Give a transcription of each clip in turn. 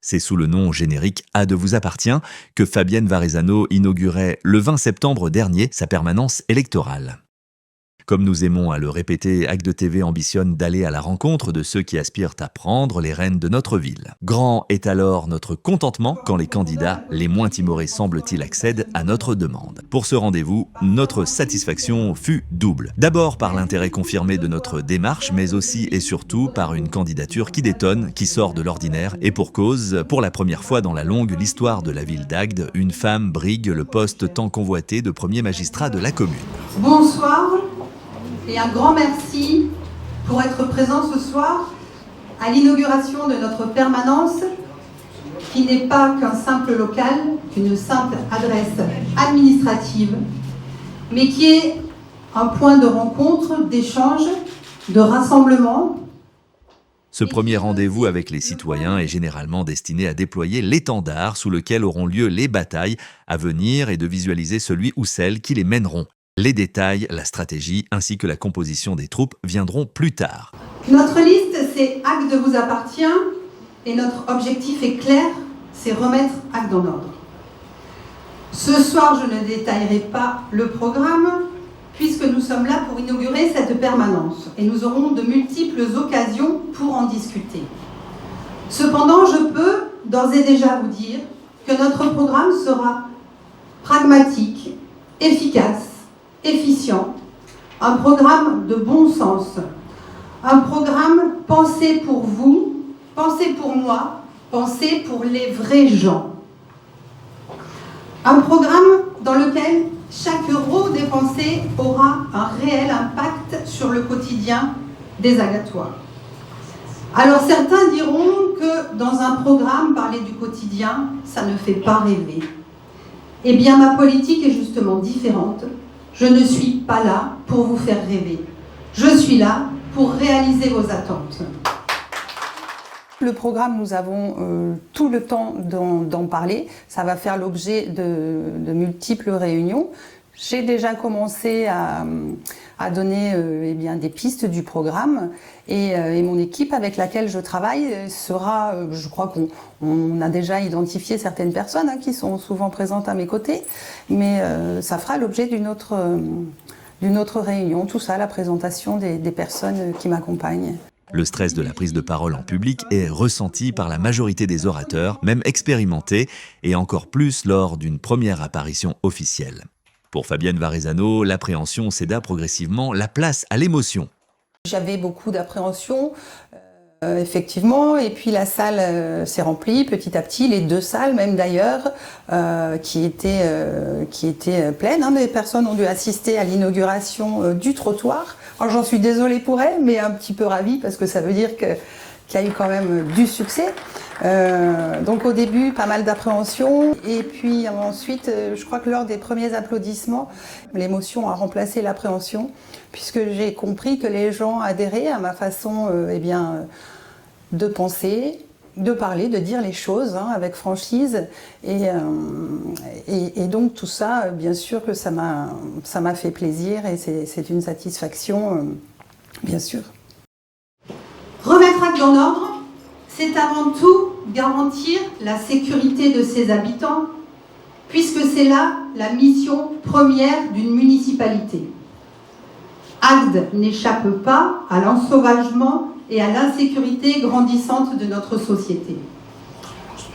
C'est sous le nom générique « Ade vous appartient » que Fabienne Varezano inaugurait le 20 septembre dernier sa permanence électorale. Comme nous aimons à le répéter, Actes TV ambitionne d'aller à la rencontre de ceux qui aspirent à prendre les rênes de notre ville. Grand est alors notre contentement quand les candidats, les moins timorés semble-t-il, accèdent à notre demande. Pour ce rendez-vous, notre satisfaction fut double. D'abord par l'intérêt confirmé de notre démarche, mais aussi et surtout par une candidature qui détonne, qui sort de l'ordinaire, et pour cause, pour la première fois dans la longue histoire de la ville d'Agde, une femme brigue le poste tant convoité de premier magistrat de la commune. Bonsoir. Et un grand merci pour être présent ce soir à l'inauguration de notre permanence qui n'est pas qu'un simple local, qu'une simple adresse administrative, mais qui est un point de rencontre, d'échange, de rassemblement. Ce premier rendez-vous avec les citoyens est généralement destiné à déployer l'étendard sous lequel auront lieu les batailles à venir et de visualiser celui ou celle qui les mèneront. Les détails, la stratégie ainsi que la composition des troupes viendront plus tard. Notre liste, c'est Acte vous appartient et notre objectif est clair, c'est remettre Acte en ordre. Ce soir, je ne détaillerai pas le programme puisque nous sommes là pour inaugurer cette permanence et nous aurons de multiples occasions pour en discuter. Cependant, je peux d'ores et déjà vous dire que notre programme sera pragmatique, efficace, efficient, un programme de bon sens, un programme pensé pour vous, pensé pour moi, pensé pour les vrais gens. Un programme dans lequel chaque euro dépensé aura un réel impact sur le quotidien des Agatois. Alors certains diront que dans un programme, parler du quotidien, ça ne fait pas rêver. Eh bien, ma politique est justement différente. Je ne suis pas là pour vous faire rêver. Je suis là pour réaliser vos attentes. Le programme, nous avons tout le temps d'en parler. Ça va faire l'objet de multiples réunions. J'ai déjà commencé à donner des pistes du programme et mon équipe avec laquelle je travaille sera, je crois qu'on a déjà identifié certaines personnes qui sont souvent présentes à mes côtés, mais ça fera l'objet d'une autre réunion, tout ça, la présentation des personnes qui m'accompagnent. Le stress de la prise de parole en public est ressenti par la majorité des orateurs, même expérimentés, et encore plus lors d'une première apparition officielle. Pour Fabienne Varezano, l'appréhension céda progressivement la place à l'émotion. J'avais beaucoup d'appréhension, effectivement, et puis la salle s'est remplie petit à petit, les deux salles même d'ailleurs, qui étaient pleines. Des personnes ont dû assister à l'inauguration du trottoir. Alors j'en suis désolée pour elles, mais un petit peu ravie parce que ça veut dire qu'il y a eu quand même du succès. Donc au début, pas mal d'appréhension. Et puis ensuite, je crois que lors des premiers applaudissements, l'émotion a remplacé l'appréhension, puisque j'ai compris que les gens adhéraient à ma façon de penser, de parler, de dire les choses avec franchise. Et donc tout ça, bien sûr que ça m'a fait plaisir et c'est une satisfaction, bien sûr. Remettre Acte en ordre, c'est avant tout garantir la sécurité de ses habitants, puisque c'est là la mission première d'une municipalité. Agde n'échappe pas à l'ensauvagement et à l'insécurité grandissante de notre société.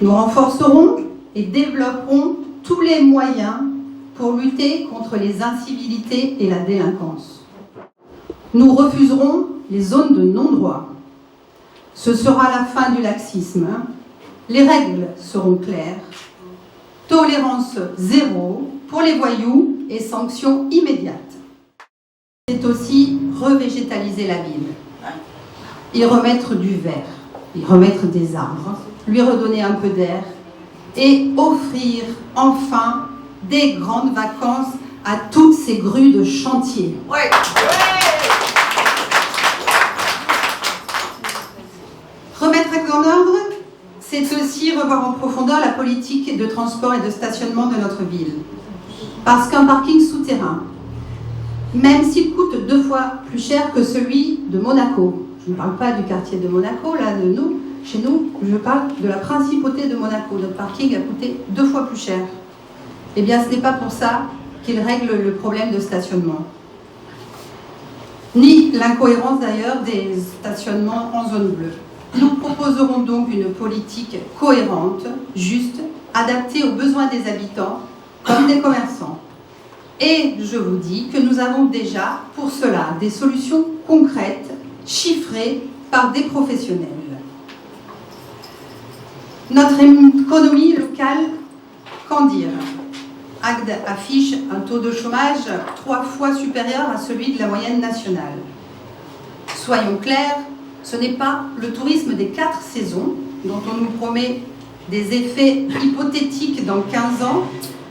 Nous renforcerons et développerons tous les moyens pour lutter contre les incivilités et la délinquance. Nous refuserons les zones de non-droit. Ce sera la fin du laxisme. Les règles seront claires. Tolérance zéro pour les voyous et sanctions immédiates. C'est aussi revégétaliser la ville. Y remettre du vert, y remettre des arbres, lui redonner un peu d'air et offrir enfin des grandes vacances à toutes ces grues de chantier. Ouais. Remettre Acte en ordre, c'est aussi revoir en profondeur la politique de transport et de stationnement de notre ville. Parce qu'un parking souterrain, même s'il coûte 2 fois plus cher que celui de Monaco, je ne parle pas du quartier de Monaco, là de nous, Chez nous, je parle de la principauté de Monaco. Notre parking a coûté 2 fois plus cher. Eh bien, ce n'est pas pour ça qu'il règle le problème de stationnement. Ni l'incohérence d'ailleurs des stationnements en zone bleue. Nous proposerons donc une politique cohérente, juste, adaptée aux besoins des habitants comme des commerçants. Et je vous dis que nous avons déjà pour cela des solutions concrètes, chiffrées par des professionnels. Notre économie locale, qu'en dire? Agde affiche un taux de chômage 3 fois supérieur à celui de la moyenne nationale. Soyons clairs, ce n'est pas le tourisme des 4 saisons, dont on nous promet des effets hypothétiques dans 15 ans,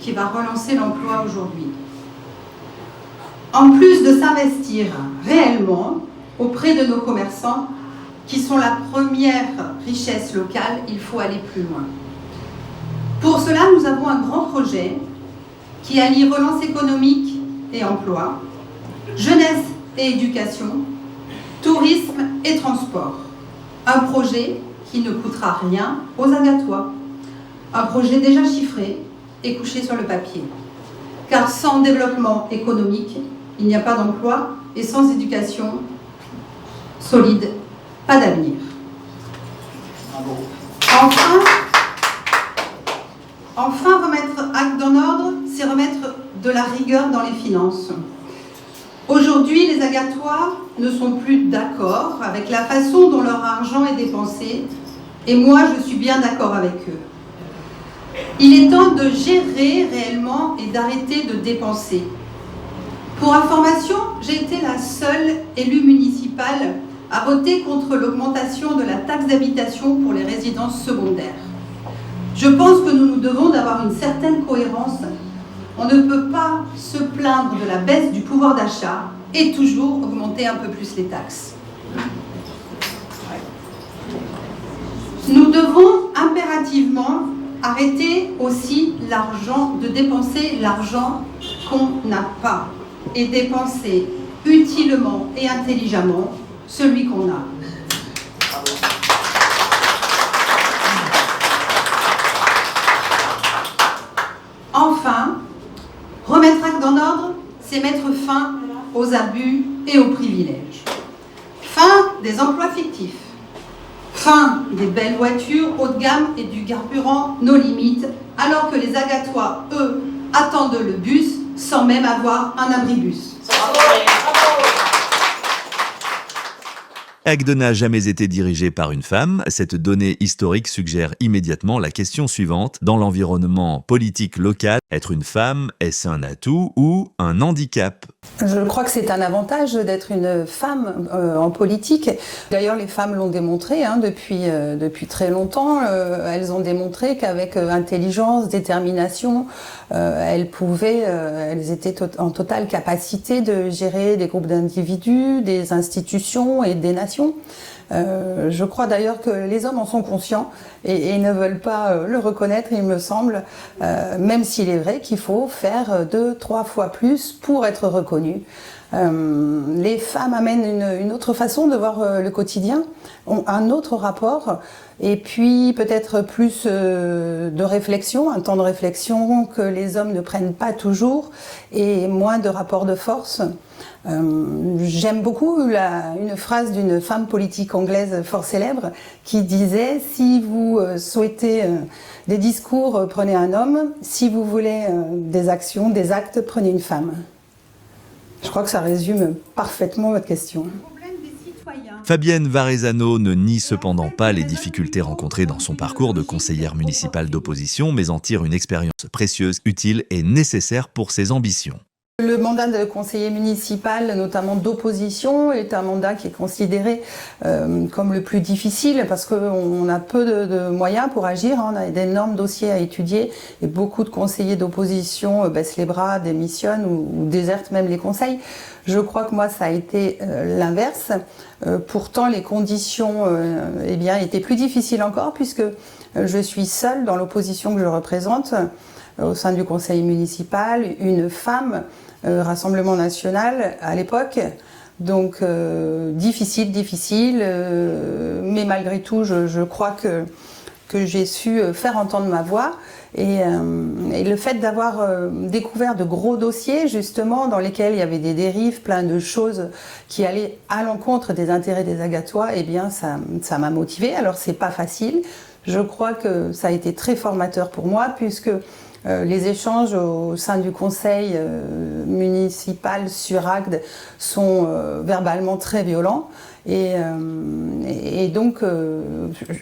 qui va relancer l'emploi aujourd'hui. En plus de s'investir réellement auprès de nos commerçants, qui sont la première richesse locale, il faut aller plus loin. Pour cela, nous avons un grand projet qui allie relance économique et emploi, jeunesse et éducation, tourisme et transport. Un projet qui ne coûtera rien aux Agatois. Un projet déjà chiffré et couché sur le papier. Car sans développement économique, il n'y a pas d'emploi et sans éducation solide, pas d'avenir. Enfin, remettre Agde en ordre, c'est remettre de la rigueur dans les finances. Aujourd'hui, les Agatois ne sont plus d'accord avec la façon dont leur argent est dépensé, et moi, je suis bien d'accord avec eux. Il est temps de gérer réellement et d'arrêter de dépenser. Pour information, j'ai été la seule élue municipale à voter contre l'augmentation de la taxe d'habitation pour les résidences secondaires. Je pense que nous devons d'avoir une certaine cohérence. On ne peut pas se plaindre de la baisse du pouvoir d'achat et toujours augmenter un peu plus les taxes. Nous devons impérativement arrêter aussi de dépenser l'argent qu'on n'a pas et dépenser utilement et intelligemment celui qu'on a. Enfin, remettre Agde en ordre, c'est mettre fin aux abus et aux privilèges. Fin des emplois fictifs. Fin des belles voitures haut de gamme et du carburant nos limites, alors que les Agatois, eux, attendent le bus sans même avoir un abribus. Agde n'a jamais été dirigée par une femme. Cette donnée historique suggère immédiatement la question suivante. Dans l'environnement politique local, être une femme, est-ce un atout ou un handicap? Je crois que c'est un avantage d'être une femme en politique. D'ailleurs, les femmes l'ont démontré depuis très longtemps. Elles ont démontré qu'avec intelligence, détermination, elles étaient en totale capacité de gérer des groupes d'individus, des institutions et des nations. Je crois d'ailleurs que les hommes en sont conscients et ne veulent pas le reconnaître, il me semble, même s'il est vrai qu'il faut faire 2-3 fois plus pour être reconnu. Les femmes amènent une autre façon de voir le quotidien, ont un autre rapport, et puis peut-être plus de réflexion, un temps de réflexion que les hommes ne prennent pas toujours, et moins de rapport de force. J'aime beaucoup une phrase d'une femme politique anglaise fort célèbre qui disait « Si vous souhaitez des discours, prenez un homme. Si vous voulez des actions, des actes, prenez une femme. » Je crois que ça résume parfaitement votre question. Fabienne Varezano ne nie cependant pas les difficultés rencontrées dans son parcours de conseillère municipale d'opposition, mais en tire une expérience précieuse, utile et nécessaire pour ses ambitions. Le mandat de conseiller municipal, notamment d'opposition, est un mandat qui est considéré comme le plus difficile parce qu'on a peu de moyens pour agir. On a d'énormes dossiers à étudier et beaucoup de conseillers d'opposition baissent les bras, démissionnent ou désertent même les conseils. Je crois que moi, ça a été l'inverse. Pourtant, les conditions étaient plus difficiles encore puisque je suis seule dans l'opposition que je représente au sein du conseil municipal, une femme. Rassemblement national, à l'époque, Donc difficile, mais malgré tout, je crois que j'ai su faire entendre ma voix. Et le fait d'avoir découvert de gros dossiers, justement, dans lesquels il y avait des dérives, plein de choses qui allaient à l'encontre des intérêts des Agatois, eh bien, ça m'a motivée. Alors, c'est pas facile. Je crois que ça a été très formateur pour moi, puisque les échanges au sein du conseil municipal sur Agde sont verbalement très violents. Et donc,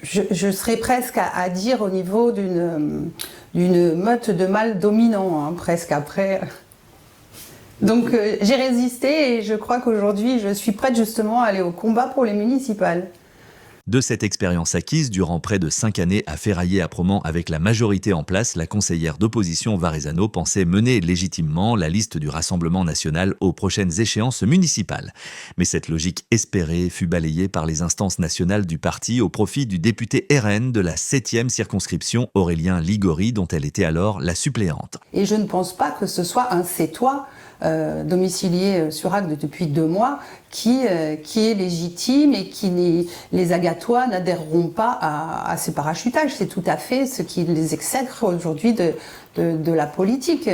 je serais presque à dire au niveau d'une meute de mâles dominants, hein, presque après. Donc, j'ai résisté et je crois qu'aujourd'hui, je suis prête justement à aller au combat pour les municipales. De cette expérience acquise durant près de 5 années à ferrailler âprement avec la majorité en place, la conseillère d'opposition Varezano pensait mener légitimement la liste du Rassemblement national aux prochaines échéances municipales. Mais cette logique espérée fut balayée par les instances nationales du parti au profit du député RN de la 7e circonscription, Aurélien Ligori, dont elle était alors la suppléante. Et je ne pense pas que ce soit un Sétois domicilié sur Agde depuis 2 mois qui est légitime et les Agatois n'adhéreront pas à ces parachutages. C'est tout à fait ce qui les exècre aujourd'hui de la politique.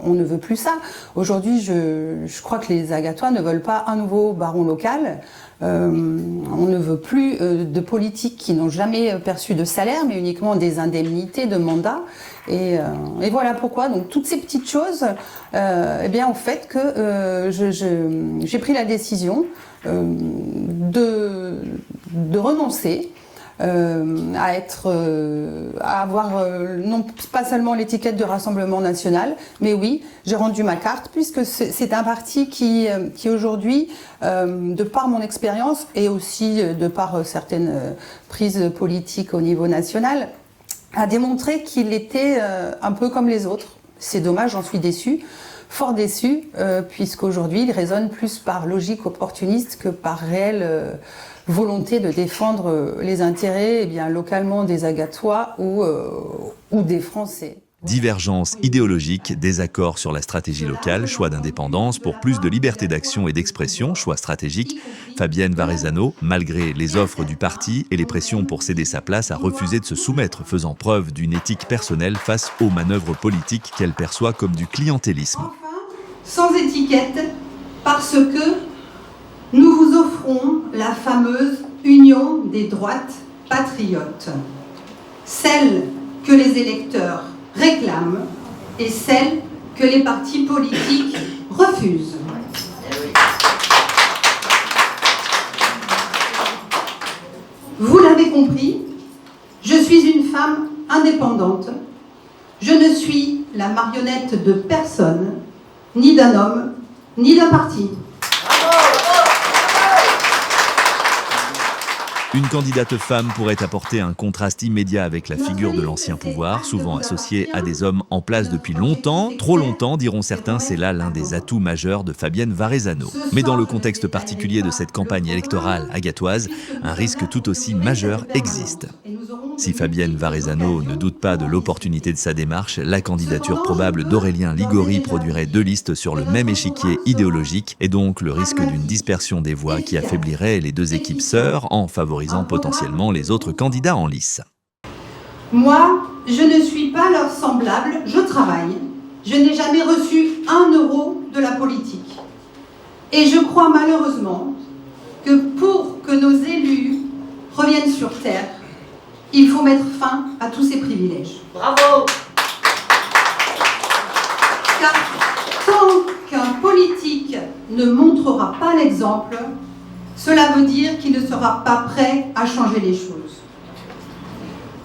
On ne veut plus ça. Aujourd'hui, je crois que les Agatois ne veulent pas un nouveau baron local. On ne veut plus de politiques qui n'ont jamais perçu de salaire, mais uniquement des indemnités de mandat. Et voilà pourquoi. Donc toutes ces petites choses, eh bien, ont fait que j'ai pris la décision de renoncer à avoir non pas seulement l'étiquette de Rassemblement national, mais oui, j'ai rendu ma carte puisque c'est un parti qui aujourd'hui, de par mon expérience et aussi de par certaines prises politiques au niveau national, a démontré qu'il était un peu comme les autres. C'est dommage, j'en suis déçue, fort déçue, puisqu'aujourd'hui il résonne plus par logique opportuniste que par réelle volonté de défendre les intérêts localement des Agatois ou des Français. Divergences idéologiques, désaccords sur la stratégie locale, choix d'indépendance pour plus de liberté d'action et d'expression, choix stratégique. Fabienne Varezano, malgré les offres du parti et les pressions pour céder sa place, a refusé de se soumettre, faisant preuve d'une éthique personnelle face aux manœuvres politiques qu'elle perçoit comme du clientélisme. Enfin, sans étiquette, parce que nous vous offrons la fameuse union des droites patriotes, celle que les électeurs réclament et celle que les partis politiques refusent. Vous l'avez compris, je suis une femme indépendante. Je ne suis la marionnette de personne, ni d'un homme, ni d'un parti. Une candidate femme pourrait apporter un contraste immédiat avec la figure de l'ancien pouvoir, souvent associée à des hommes en place depuis longtemps. Trop longtemps, diront certains, c'est là l'un des atouts majeurs de Fabienne Varezano. Mais dans le contexte particulier de cette campagne électorale agatoise, un risque tout aussi majeur existe. Si Fabienne Varezano ne doute pas de l'opportunité de sa démarche, la candidature probable d'Aurélien Ligori produirait 2 listes sur le même échiquier idéologique et donc le risque d'une dispersion des voix qui affaiblirait les 2 équipes sœurs en favorisant potentiellement les autres candidats en lice. Moi, je ne suis pas leur semblable, je travaille. Je n'ai jamais reçu 1 euro de la politique. Et je crois malheureusement que pour que nos élus reviennent sur terre, il faut mettre fin à tous ces privilèges. Bravo! Car tant qu'un politique ne montrera pas l'exemple, cela veut dire qu'il ne sera pas prêt à changer les choses.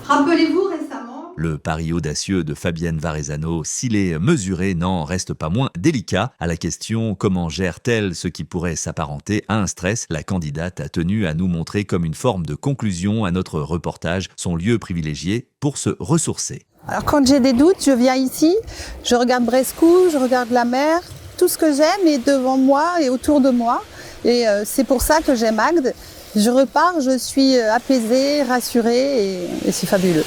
Rappelez-vous récemment... Le pari audacieux de Fabienne Varezano, s'il est mesuré, n'en reste pas moins délicat. À la question « Comment gère-t-elle ce qui pourrait s'apparenter à un stress ?», la candidate a tenu à nous montrer comme une forme de conclusion à notre reportage son lieu privilégié pour se ressourcer. Alors quand j'ai des doutes, je viens ici, je regarde Brescou, je regarde la mer, tout ce que j'aime est devant moi et autour de moi. Et c'est pour ça que j'aime Agde. Je repars, je suis apaisée, rassurée et c'est fabuleux.